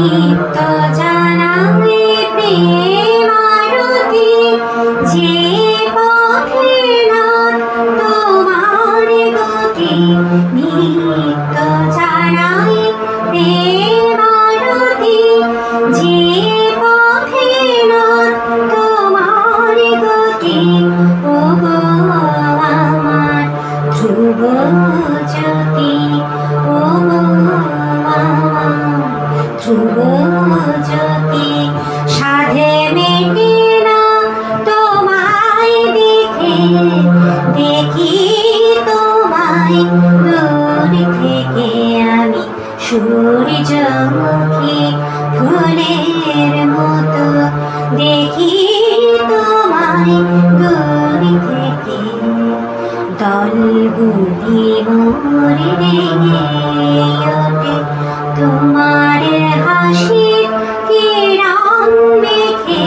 নিত্য জানাই প্রেমারতি যে পথে নাথ তোমার গতি নিত্য জানাই প্রেমারতি যে পথে নাথ তোমার গতি ওগো আমার ধ্রুব জ্যোতি ওগো আমার ধ্রুব জ্যোতি সাধে মেটে না তোমায় দেখে দেখি তোমায় দূর থেকে আমি সূর্যমুখী ফুলের মতো দেখি তোমায় দূর থেকে দল বুদ্ধি মোর রেগে ওঠে তোমার হাসির কিরণ মেখে